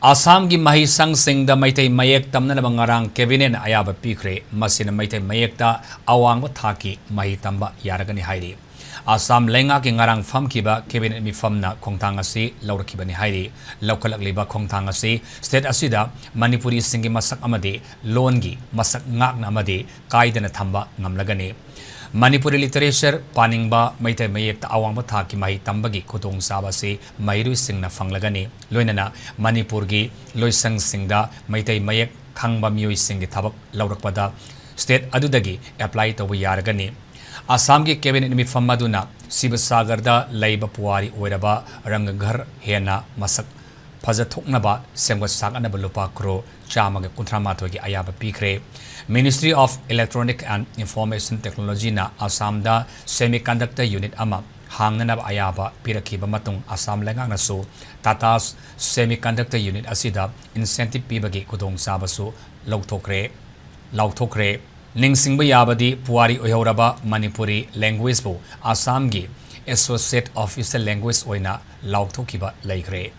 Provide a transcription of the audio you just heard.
Assam gi maheisang singda Meitei Mayek tamnaba ngarang cabinet ayaba pikhre masina Meitei Mayek da awang thaki mahi tamba yaragani hairi. Assam lenga ki ngarang famkiba cabinet mi famna khongthang asi laurakibani hairi. Laukalakliba khongthang asi state asida Manipuri singi masak amade longi masak ngakna amade kaidana thamba ngamlagani. Manipuri literature paningba Meitei Mayek ta awang thaki mahi tambagi khutong sabase mairu singna fanglagani loinana Manipur gi loisang singda Meitei Mayek khangba mioi singi thabak laurakpada state adudagi apply to yaragani. Assam gi cabinet mi fammaduna Sibasagarda leiba puari oiraba rangaghar hena masak Fajathoknaba semgat sakanaba lupa kro chamaga kuntramato gi ayaba pikhre. Ministry of Electronic and Information Technology na Assam da semiconductor unit ama hangnanaba ayaba pirakiba matung Assam lengang nasu Tata's semiconductor unit asida incentive pibagi kudong sabasu lauthokre ningsingba yabadi puari oihoraba Manipuri language bu Assam gi associate official language oina lauthokiba laikre.